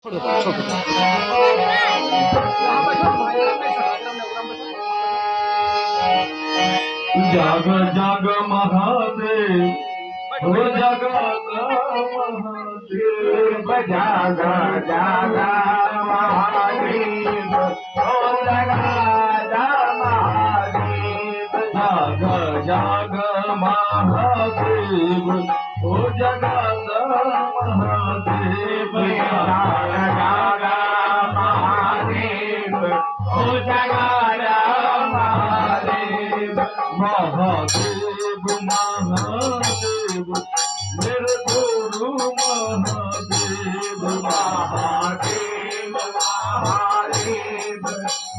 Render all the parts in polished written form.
ছোট ছোট जग जग महादेव हो जगत महादेव जग जग महादेव हो जगत महादेव जग जग महादेव हो जगत महादेव जग जग महादेव हो जगत महादेव महादेव महादेव मेरे गुरु महादेव महादेव महादेव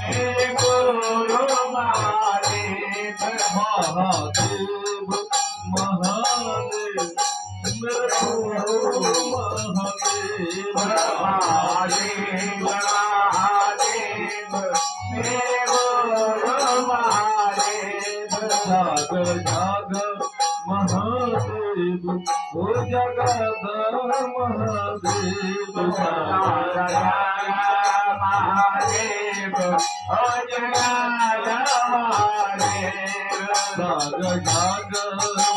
मेरे गुरु महादेव महादेव महादेव मेरे गुरु महादेव महादेव महादेव मेरे गुरु महादेव जाग जाग महादेव हो जगत महादेव महादेव हो जगत महादेव जाग जाग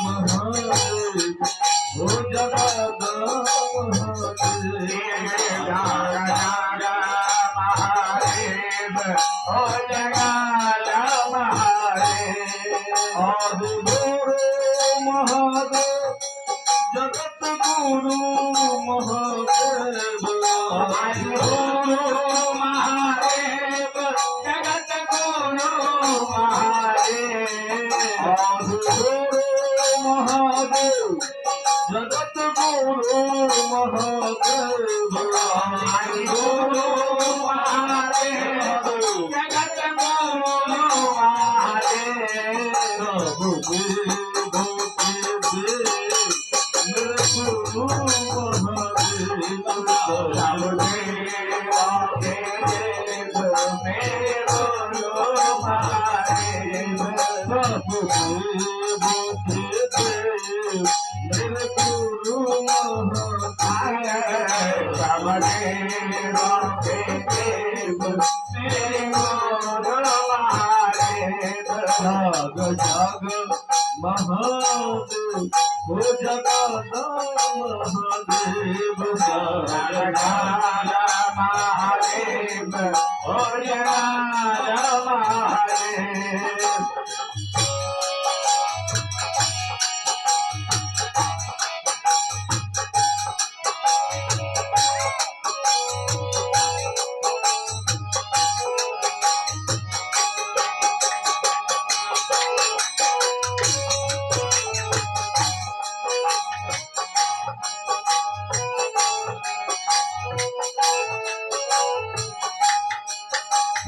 महादेव हो जगत महादेव महादेव हो जगत महादेव आदि गुरु महादेव जगत गुरु महादेव आदि गुरु महादेव जगत गुरु महादेव आदि गुरु महादेव जगत गुरु महादेव आदि गुरु महादेव जगत गुरु महादेव सब वेद के देव मेरे गुरु महादेव सब देव के देव मेरे गुरु महादेव सब देव के देव मेरे गुरु महादेव सब देव के देव मेरे गुरु महादेव जाग जाग महादेव हो जगत महादेव जाग महादेव हो जगत महादेव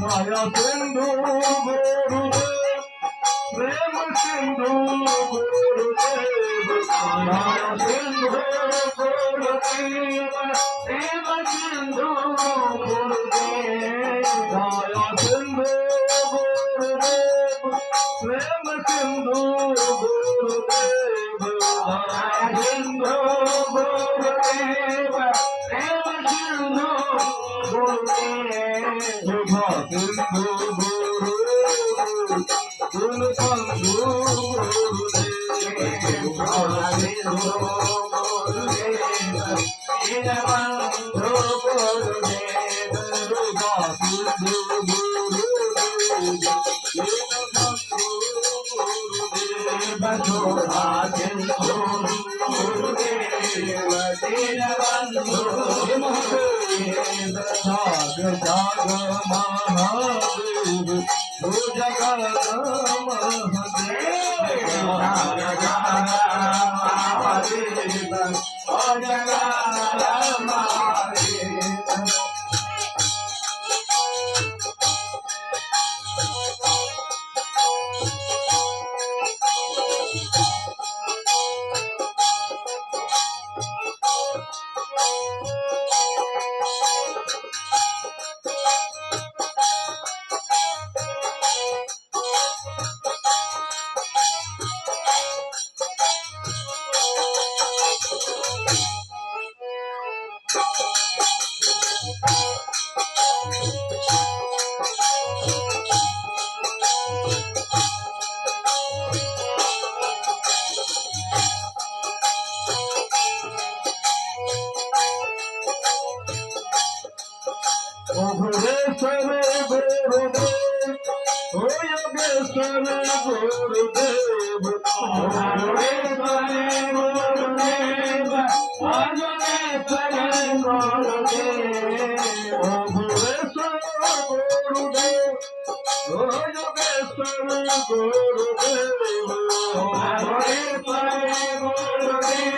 माया सिंधु गुरुदेव प्रेम सिंधु गुरुदेव माया सिंधु गुरुदेव प्रेम सिंधु गुरुदेव माया सिंधु गुरुदेव प्रेम सिंधु गुरुदेव माया सिंधु गुरुदेव प्रेम सिंधु गुरुदेव सुधा सिंधु गुरु गुण बंधु जाग जाग महादेव हो जगत ओघरेश्वर गुरुदेव ओ योगेश्वर गुरुदेव ओघरेश्वर गुरुदेव ओ योगेश्वर गुरुदेव ओघरेश्वर गुरुदेव ओ योगेश्वर गुरुदेव ओघरेश्वर गुरुदेव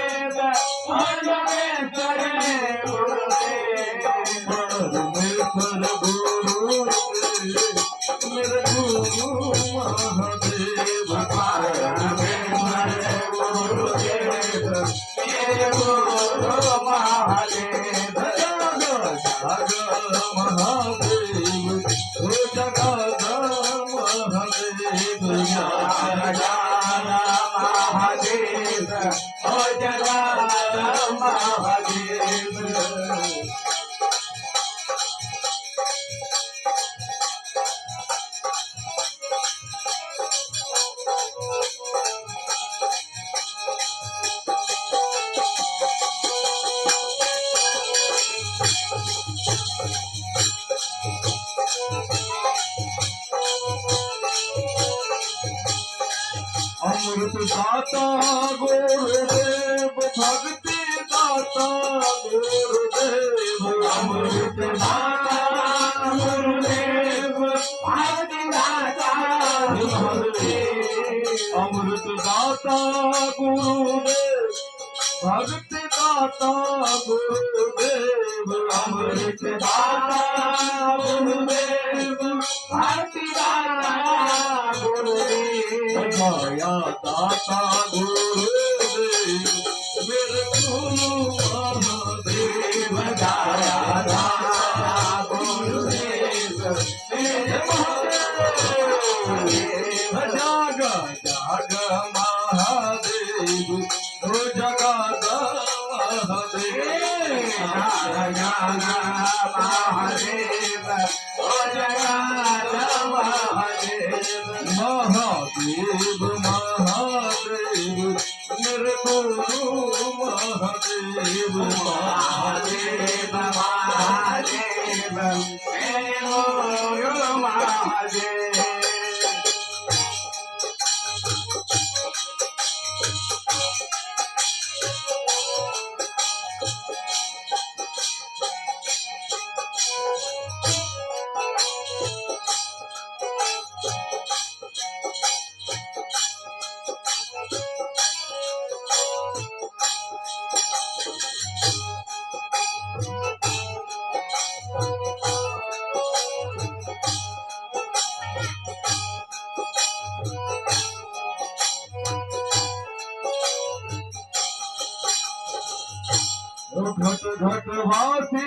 ओ योगेश्वर गुरुदेव परमेश्वर गुरुदेव मेरे गुरु महादेव परमेश्वर गुरुदेव मेरे गुरु महादेव जग महादेव ओ जगद महादेव महादेव ओ जगत महादेव अमृत दाता गुरुदेव भक्ति दाता गुरुदेव अमृत दाता गुरुदेव भक्ति दाता गुरुदेव अमृत दाता गुरुदेव भक्ति दाता गुरुदेव अमृत दाता गुरुदेव भक्ति दाता गुरुदेव माया दाता गुरुदेव मेरे गुरु महादेव दया दाता गुरुदेव मेरे महादेव जाग जाग महादेव ओ जगद महादेव महादेव ओ जगत महादेव महादेव महादेव मेरे गुरु महादेव महादेव महादेव मेरे गुरु महादेव घट घट वासी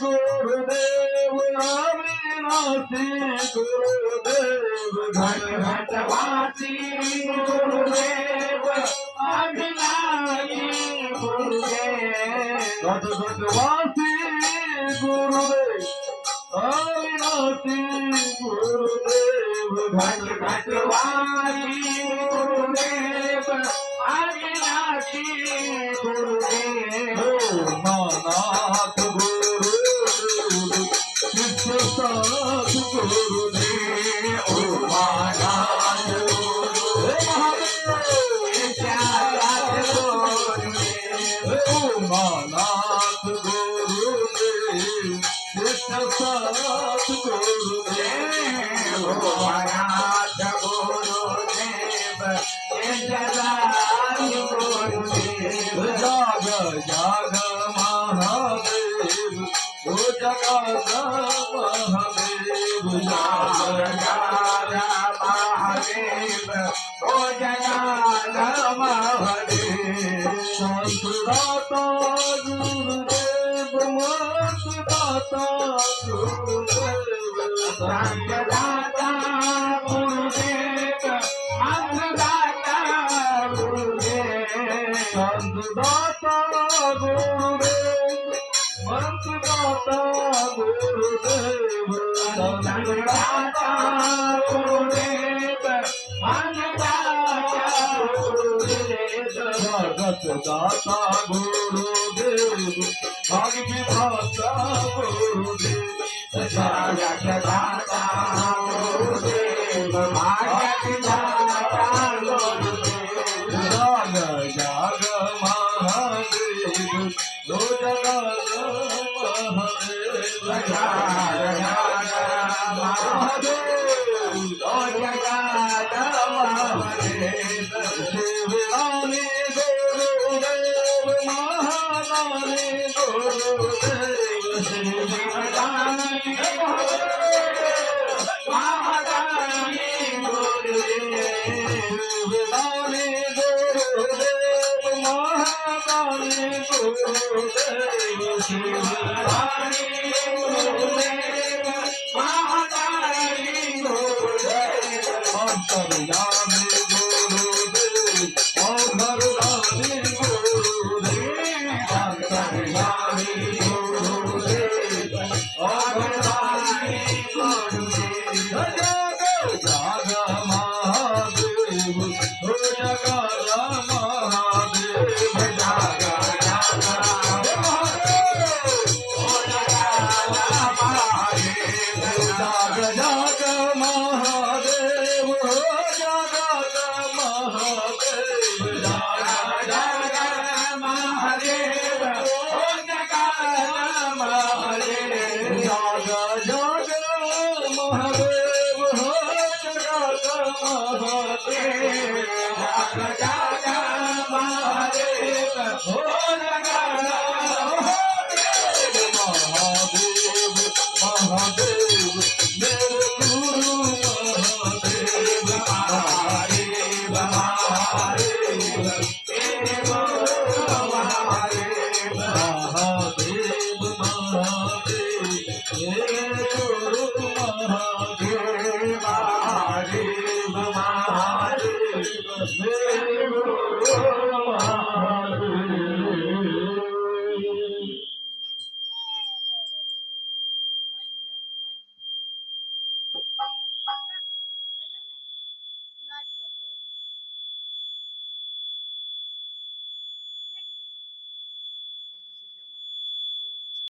गुरुदेव अविनाशी गुरुदेव घट घट वासी गुरुदेव अभिनाशी गुरुदेव घट घट वासी गुरुदेव अविनाशी गुरुदेव घट घट वासी गुरुदेव अभिनाशी गुरुदेव नाथ गुरुदेव शिष्य साथ गुरुदेव ओ महाराज नाथ गुरुदेव शिष्य साथ गुरुदेव महाराज गुरुदेव गुरुदेव जाग जाग महादेव ओ जगद महादेव जाग महादेव ओ जगत महादेव शांतदाता गुरुदेव मत दाता गुरुदेव दाता गुरुदेव अन्नदाता गुरुदेव शांतदाता गुरुदेव मत दाता गुरुदेव अन्नदाता गुरुदेव अन्नदाता गुरुदेव जगत दाता गुरुदेव भाग्य विधाता गुरुदेव Jagana Mahadeva,